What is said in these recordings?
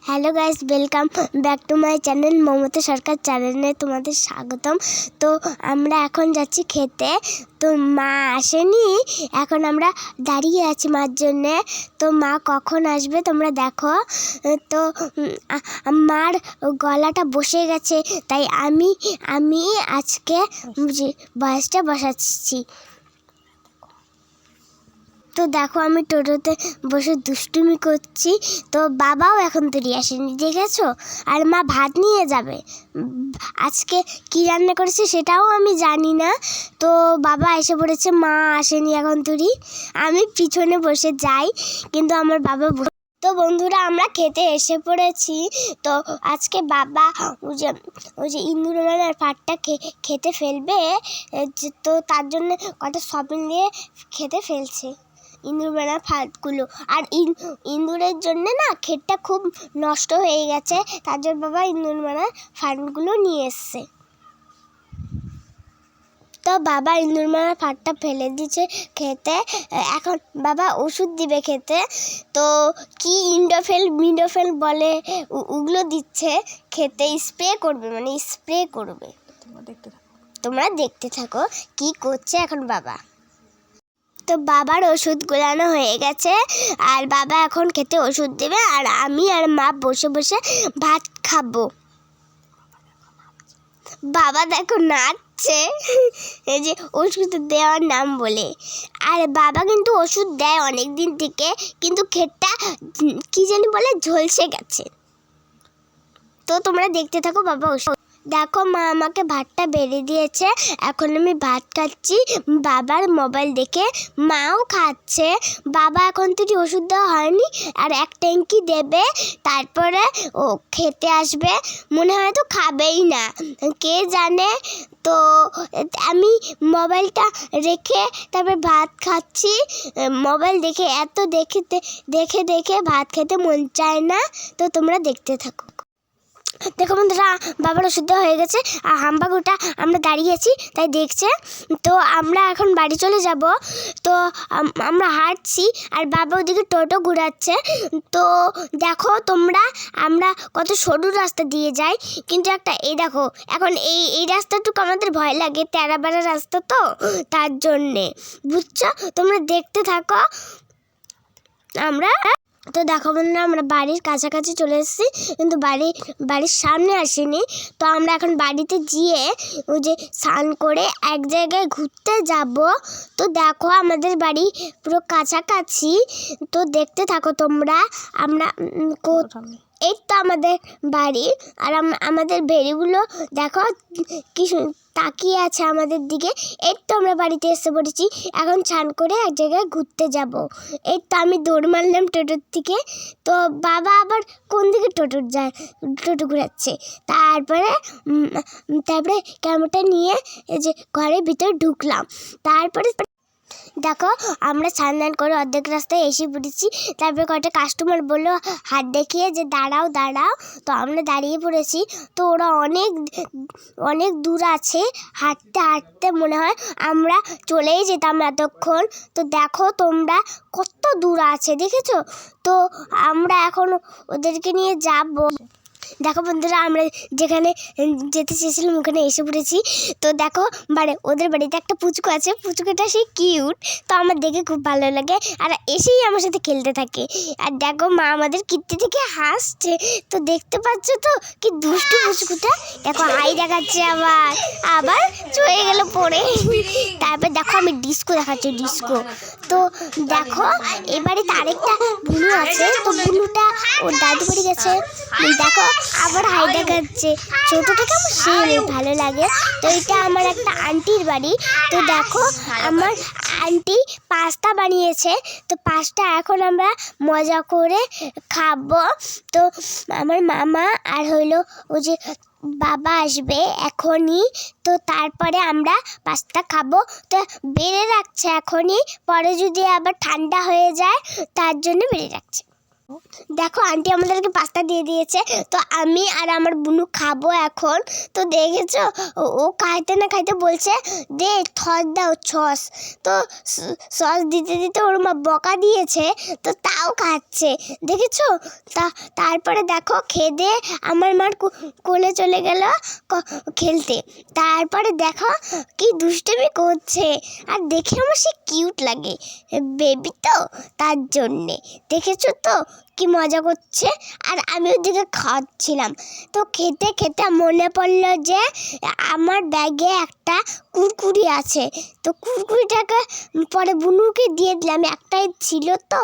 Hello guys, welcome back to my channel Mamata Sarkar চ্যানেলে তোমাদের স্বাগতম। তো আমরা এখন যাচ্ছি খেতে। তো মা আসেনি, এখন আমরা দাঁড়িয়ে আছি মার জন্যে। তো মা কখন আসবে তোমরা দেখো। তো মার গলাটা বসে গেছে, তাই আমি আজকে ভয়েসটা বসাচ্ছি। তো দেখো আমি টোটোতে বসে দুষ্টুমি করছি। তো বাবাও এখন তৈরি আসেনি, দেখেছো? আর মা ভাত নিয়ে যাবে। আজকে কি রান্না করেছে সেটাও আমি জানি না। তো বাবা এসে পড়েছে, মা আসেনি এখন তৈরি। আমি পিছনে বসে যাই, কিন্তু আমার বাবা। তো বন্ধুরা, আমরা খেতে এসে পড়েছি। তো আজকে বাবা ওই যে ইন্দুরমালার পাটটা খেতে ফেলবে, তো তার জন্য কটা শপিং দিয়ে খেতে ফেলছে ইন্দুরমালার ফাটগুলো। আর ইন্দুরের জন্য না ক্ষেতটা খুব নষ্ট হয়ে গেছে, তার জন্য বাবা ইন্দুরমালার ফাটগুলো নিয়ে এসছে। তো বাবা ইন্দুরমালার ফাটটা ফেলে দিচ্ছে খেতে। এখন বাবা ওষুধ দিবে খেতে। তো কি মিডোফেল বলে ওগুলো দিচ্ছে খেতে, স্প্রে করবে। তোমরা দেখতে থাকো কি করছে এখন বাবা। তো বাবার ওষুধ গোলানো হয়ে গেছে, আর বাবা এখন খেতে ওষুধ দেবে, আর আমি আর মা বসে বসে ভাত খাবো। বাবা দেখো নাচছে, এই যে ওষুধ দেওয়ার নাম বলে। আর বাবা কিন্তু ওষুধ দেয় অনেক দিন থেকে, কিন্তু ক্ষেতটা কি জানি বলে ঝলসে গেছে। তো তোমরা দেখতে থাকো বাবা ওষুধ। দেখো মা আমাকে ভাতটা বেড়ে দিয়েছে, এখন আমি ভাত খাচ্ছি বাবার মোবাইল দেখে। মাও খাচ্ছে। বাবা এখন থেকে ওষুধ দেওয়া হয়নি, আর এক ট্যাঙ্কি দেবে, তারপরে ও খেতে আসবে। মনে হয় তো খাবেই না, কে জানে। তো আমি মোবাইলটা রেখে তারপর ভাত খাচ্ছি। মোবাইল দেখে দেখে ভাত খেতে মন চায় না। তো তোমরা দেখতে থাকো। দেখো বন্ধুরা, বাবার ওষুধ দেওয়া হয়ে গেছে, আর হাম্বাগুটা আমরা দাঁড়িয়েছি তাই দেখছে। তো আমরা এখন বাড়ি চলে যাব। তো আমরা হাঁটছি, আর বাবা ওদিকে টোটো ঘোরাচ্ছে। তো দেখো তোমরা, আমরা কত সরু রাস্তা দিয়ে যাই, কিন্তু এই দেখো এখন এই রাস্তাটুকু আমাদের ভয় লাগে, তেরা বেড়া রাস্তা, তো তার জন্যে, বুঝছো? তোমরা দেখতে থাকো। তো দেখো বন্ধুরা, আমরা বাড়ির কাছাকাছি চলে এসেছি, কিন্তু বাড়ির সামনে আসিনি। তো আমরা এখন বাড়িতে গিয়ে ওই যে স্নান করে এক জায়গায় ঘুরতে যাব। তো দেখো আমাদের বাড়ি পুরো কাছাকাছি, তো দেখতে থাকো তোমরা। আমরা এই তো আমাদের বাড়ি, আর আমাদের ভেড়িগুলো দেখো কি তাকিয়ে আছে আমাদের দিকে। এই তো আমরা বাড়িতে এসে পড়েছি, এখন স্নান করে এক জায়গায় ঘুরতে যাব। এই তো আমি দৌড় মারলাম টোটোর থেকে। তো বাবা আবার কোন দিকে টোটো ঘুরাচ্ছে। তারপরে ক্যামেরাটা নিয়ে এই যে ঘরের ভিতরে ঢুকলাম। তারপরে দেখো আমরা স্নান করে অর্ধেক রাস্তায় এসে পড়েছি। তারপরে কয়েকটা কাস্টমার বললো হাত দেখিয়ে যে দাঁড়াও। তো আমরা দাঁড়িয়ে পড়েছি। তো ওরা অনেক দূর আছে, হাঁটতে মনে হয় আমরা চলেই যেতাম এতক্ষণ। তো দেখো তোমরা কত দূর আছে, দেখেছো? তো আমরা এখন ওদেরকে নিয়ে যাব। দেখো বন্ধুরা, আমরা যেখানে যেতে চেয়েছিলাম ওখানে এসে পড়েছি। তো দেখো ওদের বাড়িতে একটা পুচকু আছে, পুচকুটা সেই কিউট। তো আমার দেখে খুব ভালো লাগে, আর এসেই আমার সাথে খেলতে থাকে। আর দেখো মা আমাদের কীর্তি থেকে হাসছে। তো দেখতে পাচ্ছ তো কি দুষ্টু পুচকুটা, দেখো হাই দেখাচ্ছে, আবার চলে গেল পড়ে। তারপর দেখো আমি ডিস্কো দেখাচ্ছি, ডিস্কো। তো দেখো এবারে আরেকটা বুনু আছে, তো বুনুটা ওর দাদু বাড়ি গেছে। দেখো আবার হাই দেখাচ্ছে, ছোটো থেকে আমার সেই ভালো লাগে। তো এটা আমার একটা আন্টির বাড়ি। তো দেখো আমার আন্টি পাস্তা বানিয়েছে, তো পাস্তা এখন আমরা মজা করে খাবো। তো আমার মামা আর ওই যে বাবা আসবে এখনই। তো তারপরে আমরা পাস্তা খাবো। তো বেড়ে রাখছে এখনই, পরে যদি আবার ঠান্ডা হয়ে যায় তার জন্য বেড়ে রাখছে। দেখো আন্টি আমাদেরকে পাস্তা দিয়ে দিয়েছে, তো আমি আর আমার বুনু খাবো এখন। তো দেখেছো ও খাইতে না খাইতে বলছে দে সস দাও সস। তো সস দিতে দিতে ওর মা বকা দিয়েছে, তো তাও খাচ্ছে দেখেছো। তারপরে দেখো খেদে আমার মার কোলে চলে গেল খেলতে। তারপরে দেখো কি দুষ্টুমি করছে, আর দেখে আমার সে কিউট লাগে, বেবি তো তার জন্যে। দেখেছো তো কি মজা করছে, আর আমি ওদিকে খাচ্ছিলাম। তো খেতে খেতে মনে পড়লো যে আমার ব্যাগে একটা কুরকুরি আছে, তো কুরকুরিটাকে পরে বুনুকে দিয়ে দিলাম, একটাই ছিল তো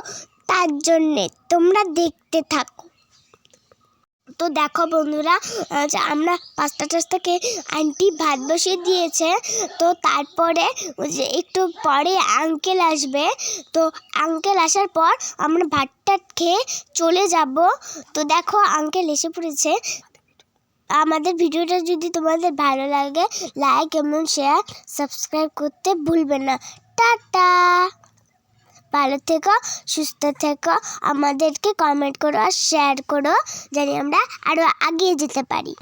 তার জন্যে। তোমরা দেখতে থাকো। তো দেখো বন্ধুরা, আমরা পাস্তা টাস্তাকে আন্টি ভাত বসিয়ে দিয়েছে। তো তারপরে যে একটু পরে আঙ্কেল আসবে, তো আঙ্কেল আসার পর আমরা ভাতটা খেয়ে চলে যাব। তো দেখো আঙ্কেল এসে পড়েছে। আমাদের ভিডিওটা যদি তোমাদের ভালো লাগে লাইক এবং শেয়ার সাবস্ক্রাইব করতে ভুলবেন না। টাটা, ভালো থেকো, সুস্থ থেকো, আমাদেরকে কমেন্ট করো আর শেয়ার করো, জানি আমরা আরও এগিয়ে যেতে পারি।